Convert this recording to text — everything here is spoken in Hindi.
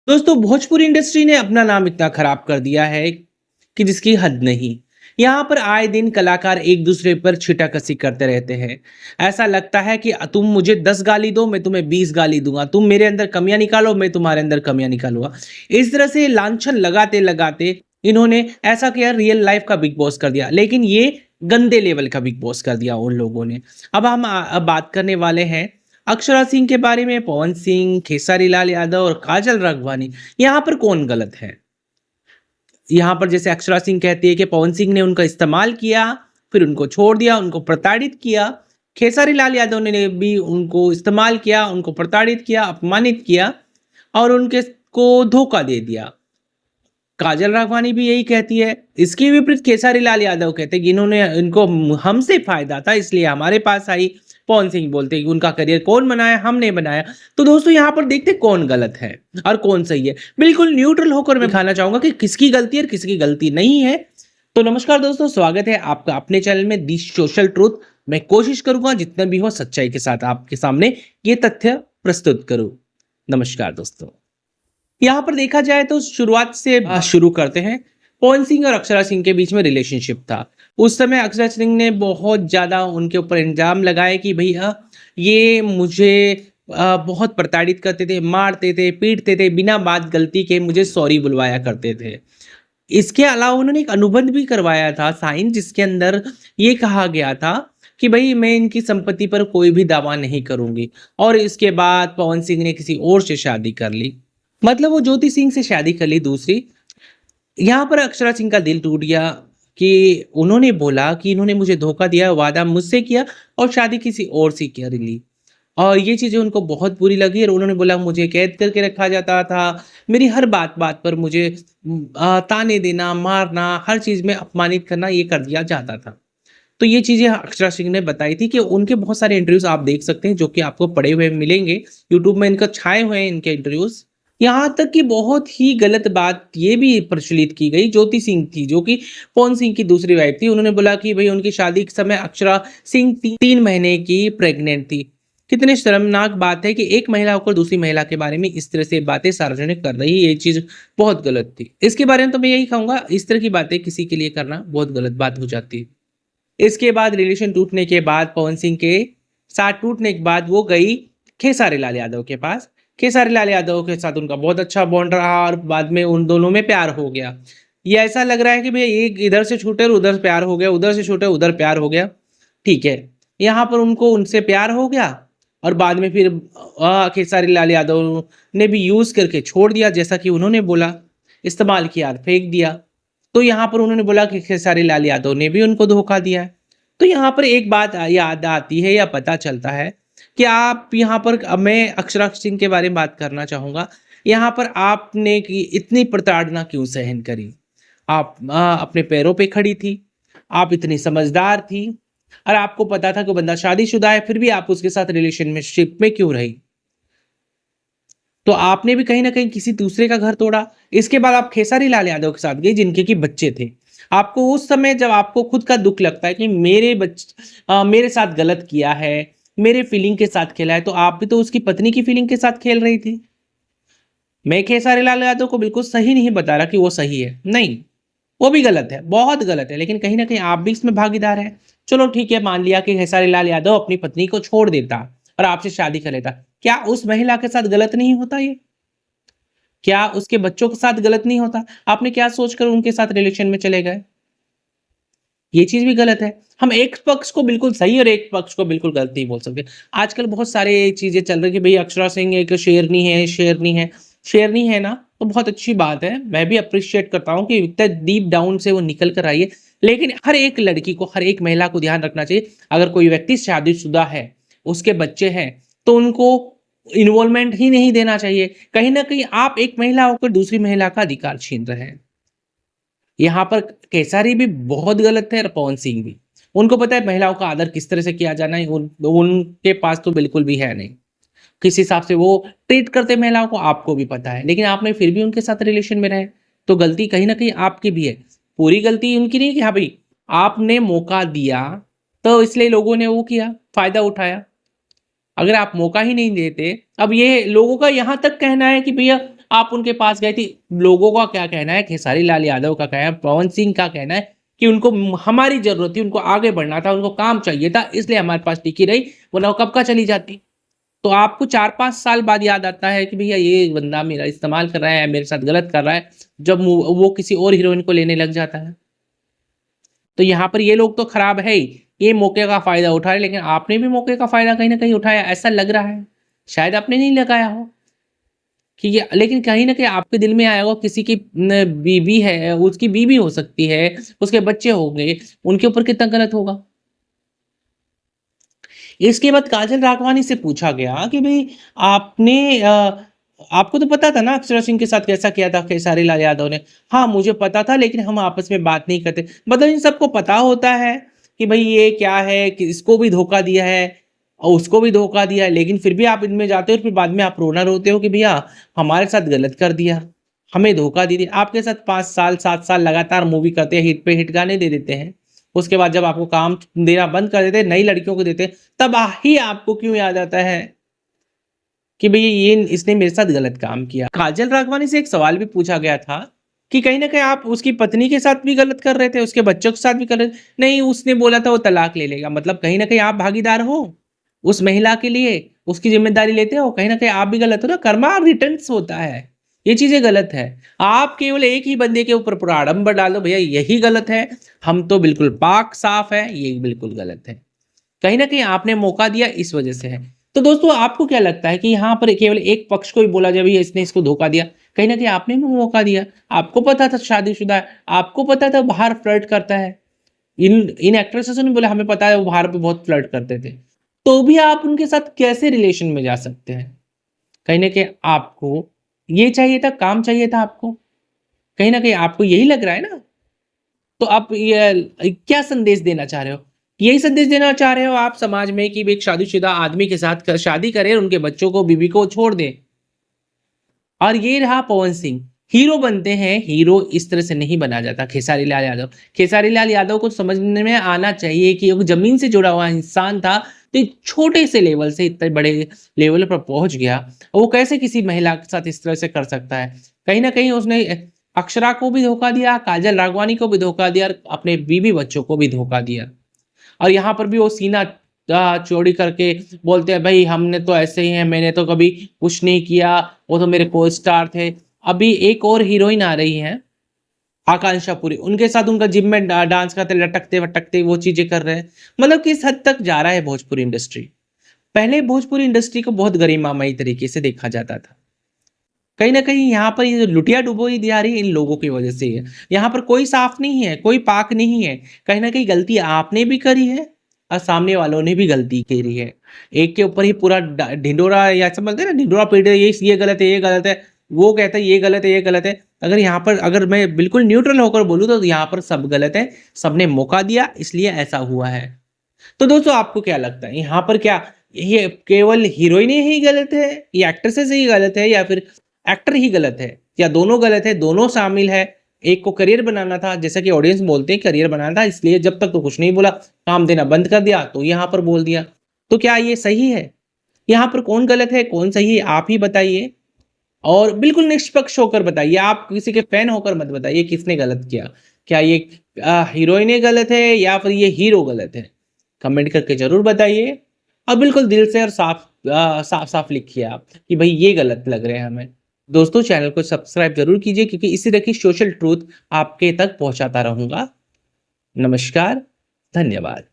दोस्तों भोजपुरी इंडस्ट्री ने अपना नाम इतना खराब कर दिया है कि जिसकी हद नहीं। यहाँ पर आए दिन कलाकार एक दूसरे पर छीटाकसी करते रहते हैं। ऐसा लगता है कि तुम मुझे 10 गाली दो, मैं तुम्हें 20 गाली दूंगा। तुम मेरे अंदर कमियां निकालो, मैं तुम्हारे अंदर कमियां निकालूंगा। इस तरह से लांछन लगाते लगाते इन्होंने ऐसा किया, रियल लाइफ का बिग बॉस कर दिया, लेकिन ये गंदे लेवल का बिग बॉस कर दिया उन लोगों ने। अब बात करने वाले हैं अक्षरा सिंह के बारे में। पवन सिंह, खेसारी लाल यादव और काजल राघवानी, यहाँ पर कौन गलत है? यहाँ पर जैसे अक्षरा सिंह कहती है कि पवन सिंह ने उनका इस्तेमाल किया, फिर उनको छोड़ दिया, उनको प्रताड़ित किया। खेसारी लाल यादव ने भी उनको इस्तेमाल किया, उनको प्रताड़ित किया, अपमानित किया और उनके को धोखा दे दिया। काजल राघवानी भी यही कहती है। इसके विपरीत केसारी लाल यादव कहते हैं कि इन्होंने इनको हमसे फायदा था इसलिए हमारे पास आई। पवन सिंह बोलते हैं कि उनका करियर कौन बनाया, हमने बनाया। तो दोस्तों यहाँ पर देखते कौन गलत है और कौन सही है। बिल्कुल न्यूट्रल होकर मैं दिखाना चाहूंगा कि किसकी गलती है और किसकी गलती नहीं है। तो नमस्कार दोस्तों, स्वागत है आपका अपने चैनल में दी सोशल ट्रूथ। मैं कोशिश करूंगा जितना भी हो सच्चाई के साथ आपके सामने ये तथ्य प्रस्तुत करूं। नमस्कार दोस्तों, यहाँ पर देखा जाए तो शुरुआत से शुरू करते हैं। पवन सिंह और अक्षरा सिंह के बीच में रिलेशनशिप था। उस समय अक्षरा सिंह ने बहुत ज्यादा उनके ऊपर इल्जाम लगाए कि भैया ये मुझे बहुत प्रताड़ित करते थे, मारते थे, पीटते थे, बिना बात गलती के मुझे सॉरी बुलवाया करते थे। इसके अलावा उन्होंने एक अनुबंध भी करवाया था साइन, जिसके अंदर ये कहा गया था कि भाई मैं इनकी संपत्ति पर कोई भी दावा नहीं करूंगी। और इसके बाद पवन सिंह ने किसी और से शादी कर ली, मतलब वो ज्योति सिंह से शादी कर ली दूसरी। यहाँ पर अक्षरा सिंह का दिल टूट गया कि उन्होंने बोला कि इन्होंने मुझे धोखा दिया, वादा मुझसे किया और शादी किसी और से कर ली। और ये चीजें उनको बहुत बुरी लगी और उन्होंने बोला मुझे कैद करके रखा जाता था, मेरी हर बात बात पर मुझे ताने देना, मारना, हर चीज में अपमानित करना ये कर दिया जाता था। तो ये चीजें अक्षरा सिंह ने बताई थी कि उनके बहुत सारे इंटरव्यूज आप देख सकते हैं जो कि आपको पड़े हुए मिलेंगे यूट्यूब में, इनका छाए हुए हैं इनके इंटरव्यूज। यहाँ तक कि बहुत ही गलत बात ये भी प्रचलित की गई। ज्योति सिंह थी जो कि पवन सिंह की दूसरी वाइफ थी, उन्होंने बोला कि भाई उनकी शादी के समय अक्षरा सिंह 3 महीने की प्रेग्नेंट थी। कितनी शर्मनाक बात है कि एक महिला होकर दूसरी महिला के बारे में इस तरह से बातें सार्वजनिक कर रही है। ये चीज बहुत गलत थी। इसके बारे में तो मैं यही कहूंगा, इस तरह की बातें किसी के लिए करना बहुत गलत बात हो जाती है। इसके बाद रिलेशन टूटने के बाद, पवन सिंह के साथ टूटने के बाद वो गई खेसारी लाल यादव के पास। खेसारी लाल यादव के साथ उनका बहुत अच्छा बॉन्ड रहा और बाद में उन दोनों में प्यार हो गया। ये ऐसा लग रहा है कि भाई एक इधर से छूटे और उधर प्यार हो गया, उधर से छूटे उधर प्यार हो गया। ठीक है, यहाँ पर उनको उनसे प्यार हो गया और बाद में फिर खेसारी लाल यादव ने भी यूज करके छोड़ दिया, जैसा कि उन्होंने बोला, इस्तेमाल किया, फेंक दिया। तो यहाँ पर उन्होंने बोला कि खेसारी लाल यादव ने भी उनको धोखा दिया है। तो यहाँ पर एक बात याद आती है या पता चलता है कि आप यहाँ पर, अब मैं अक्षरा सिंह के बारे में बात करना चाहूंगा। यहाँ पर आपने की इतनी प्रताड़ना क्यों सहन करी? आप अपने पैरों पे खड़ी थी, आप इतनी समझदार थी और आपको पता था कि बंदा शादीशुदा है, फिर भी आप उसके साथ रिलेशनशिप में क्यों रही? तो आपने भी कहीं ना कहीं किसी दूसरे का घर तोड़ा। इसके बाद आप खेसारी लाल यादव के साथ गए जिनके की बच्चे थे। आपको उस समय जब आपको खुद का दुख लगता है कि मेरे साथ गलत किया है, मेरे फीलिंग के साथ खेला है, तो आप भी तो उसकी पत्नी की फीलिंग के साथ खेल रही थी। मैं खेसारी लाल यादव को बिल्कुल सही नहीं बता रहा कि वो सही है, नहीं, वो भी गलत है, बहुत गलत है, लेकिन कहीं ना कहीं आप भी इसमें भागीदार हैं। चलो ठीक है, मान लिया कि खेसारी लाल यादव अपनी पत्नी को छोड़ देता और आपसे शादी कर लेता, क्या उस महिला के साथ गलत नहीं होता? ये क्या उसके बच्चों के साथ गलत नहीं होता? आपने क्या सोचकर उनके साथ रिलेशन में चले गए? ये चीज भी गलत है। हम एक पक्ष को बिल्कुल सही और एक पक्ष को बिल्कुल गलत नहीं बोल सकते। आजकल बहुत सारे चीजें चल रही कि भाई अक्षरा सिंह एक शेरनी है, शेरनी है। शेरनी है ना, तो बहुत अच्छी बात है, मैं भी अप्रिशिएट करता हूँ कि इतना डीप डाउन से वो निकल कर आई है। लेकिन हर एक लड़की को, हर एक महिला को ध्यान रखना चाहिए, अगर कोई व्यक्ति शादीशुदा है, उसके बच्चे हैं, तो उनको इन्वॉल्वमेंट ही नहीं देना चाहिए। कहीं ना कहीं आप एक महिला होकर दूसरी महिला का अधिकार छीन रहे हैं। यहाँ पर केसारी भी बहुत गलत है और पवन सिंह भी। उनको पता है महिलाओं का आदर किस तरह से किया जाना है, उनके पास तो बिल्कुल भी है नहीं। किस हिसाब से वो ट्रीट करते महिलाओं को आपको भी पता है, लेकिन आपने फिर भी उनके साथ रिलेशन में रहे, तो गलती कहीं ना कहीं आपकी भी है। पूरी गलती उनकी नहीं कि हाँ भाई आपने मौका दिया तो इसलिए लोगों ने वो किया, फायदा उठाया। अगर आप मौका ही नहीं देते, अब ये लोगों का यहाँ तक कहना है कि भैया आप उनके पास गए थे। लोगों का क्या कहना है, खेसारी लाल यादव का कहना है, पवन सिंह का कहना है कि उनको हमारी जरूरत थी, उनको आगे बढ़ना था, उनको काम चाहिए था, इसलिए हमारे पास टिकी रही, वरना वो कब का चली जाती। तो आपको 4-5 साल बाद याद आता है कि भैया ये बंदा मेरा इस्तेमाल कर रहा है, मेरे साथ गलत कर रहा है, जब वो किसी और हीरोइन को लेने लग जाता है। तो यहाँ पर ये लोग तो खराब है ही, ये मौके का फायदा उठा रहे, लेकिन आपने भी मौके का फायदा कहीं ना कहीं उठाया, ऐसा लग रहा है। शायद आपने नहीं लगाया हो कि ये, लेकिन कहीं ना कहीं आपके दिल में आया होगा किसी की बीवी है, उसकी बीवी हो सकती है, उसके बच्चे होंगे, उनके ऊपर कितना गलत होगा। इसके बाद काजल राघवानी से पूछा गया कि भाई आपने आपको तो पता था ना अक्षरा सिंह के साथ कैसा किया था खेसारी लाल यादव ने। हाँ मुझे पता था, लेकिन हम आपस में बात नहीं करते। मतलब इन सबको पता होता है कि भाई ये क्या है, कि इसको भी धोखा दिया है और उसको भी धोखा दिया है, लेकिन फिर भी आप इनमें जाते हो और फिर बाद में आप रोना रोते हो कि भैया हमारे साथ गलत कर दिया, हमें धोखा दे दिया। आपके साथ 5 साल 7 साल लगातार मूवी करते हैं, हिट पे हिट गाने दे देते हैं, उसके बाद जब आपको काम देना बंद कर देते, नई लड़कियों को देते, तब ही आपको क्यों याद आता है कि भई ये इसने मेरे साथ गलत काम किया। काजल राघवानी से एक सवाल भी पूछा गया था कि कहीं न कहीं आप उसकी पत्नी के साथ भी गलत कर रहे थे, उसके बच्चों के साथ भी कर रहे थे। नहीं, उसने बोला था वो तलाक ले लेगा, मतलब कहीं न कहीं आप भागीदार हो उस महिला के लिए, उसकी ज़िम्मेदारी लेते हो, कहीं न कहीं आप भी गलत हो ना, कर्मा रिटर्न्स होता है। ये चीज़ें गलत है। आप केवल एक ही बंदे के ऊपर पूरा आडंबर डाल दो, भैया यही गलत है, हम तो बिल्कुल पाक साफ है, ये बिल्कुल गलत है। कहीं न कहीं आपने मौका दिया, इस वजह से है। तो दोस्तों आपको क्या लगता है कि यहाँ पर केवल एक पक्ष को ही बोला जाए भैया इसने इसको धोखा दिया, कहीं न कहीं आपने भी मौका दिया। आपको पता था शादीशुदा है, आपको पता था बाहर फ्लर्ट करता है। इन इन एक्ट्रेसेस ने बोला हमें पता है वो बाहर पे बहुत फ्लर्ट करते थे। तो भी आप उनके साथ कैसे रिलेशन में जा सकते हैं? कहीं न कहीं आपको ये चाहिए था, काम चाहिए था आपको। कहीं न कहीं आपको यही लग रहा है ना? तो आप ये क्या संदेश देना चाह रहे हो? यही संदेश देना चाह रहे हो आप समाज में कि एक शादीशुदा आदमी के साथ शादी करें, उनके बच्चों को, बीवी को छोड़ दें। और ये रहा पवन सिंह, हीरो बनते हैं, हीरो इस तरह से नहीं बना जाता। खेसारी लाल यादव, खेसारी लाल यादव को समझने में आना चाहिए कि वो जमीन से जुड़ा हुआ इंसान था, तो एक छोटे से लेवल से इतने बड़े लेवल पर पहुंच गया, और वो कैसे किसी महिला के साथ इस तरह से कर सकता है। कहीं ना कहीं उसने अक्षरा को भी धोखा दिया, काजल राघवानी को भी धोखा दिया, और अपने बीवी बच्चों को भी धोखा दिया। और यहाँ पर भी वो सीना चौड़ी करके बोलते हैं भाई हमने तो ऐसे ही हैं, मैंने तो कभी कुछ नहीं किया, वो तो मेरे को स्टार थे। अभी एक और हीरोइन आ रही हैं, आकांक्षा पुरी, उनके साथ उनका जिम में डांस करते, लटकते वटकते वो चीजें कर रहे हैं। मतलब किस हद तक जा रहा है भोजपुरी इंडस्ट्री। पहले भोजपुरी इंडस्ट्री को बहुत गरिमामयी तरीके से देखा जाता था। कहीं ना कहीं यहाँ पर ये जो लुटिया डुबोई दिया रही इन लोगों की वजह से है। यहाँ पर कोई साफ नहीं है, कोई पाक नहीं है। कहीं ना कहीं गलती आपने भी करी है और सामने वालों ने भी गलती करी है। एक के ऊपर ही पूरा ढिंडोरा, या ऐसा बोलते हैं ना, ढिंडोरा पीट ये गलत है, ये गलत है, वो कहता है ये गलत है, ये गलत है। अगर यहाँ पर अगर मैं बिल्कुल न्यूट्रल होकर बोलूँ तो यहाँ पर सब गलत है, सबने मौका दिया इसलिए ऐसा हुआ है। तो दोस्तों आपको क्या लगता है यहाँ पर, क्या ये केवल हीरोइन ही गलत है, या एक्ट्रेसेस ही गलत है, या फिर एक्टर ही गलत है, या दोनों गलत है, दोनों शामिल है? एक को करियर बनाना था, जैसा कि ऑडियंस बोलते हैं करियर बनाना था, इसलिए जब तक तो कुछ नहीं बोला, काम देना बंद कर दिया, तो यहाँ पर बोल दिया। तो क्या ये सही है? यहाँ पर कौन गलत है कौन सही है, आप ही बताइए। और बिल्कुल निष्पक्ष होकर बताइए, आप किसी के फैन होकर मत बताइए किसने गलत किया। क्या ये हीरोइन गलत है या फिर ये हीरो गलत है? कमेंट करके जरूर बताइए, और बिल्कुल दिल से और साफ साफ लिखिए आप कि भाई ये गलत लग रहे हैं हमें। दोस्तों चैनल को सब्सक्राइब जरूर कीजिए, क्योंकि इसी तरह की सोशल ट्रूथ आपके तक पहुंचाता रहूंगा। नमस्कार, धन्यवाद।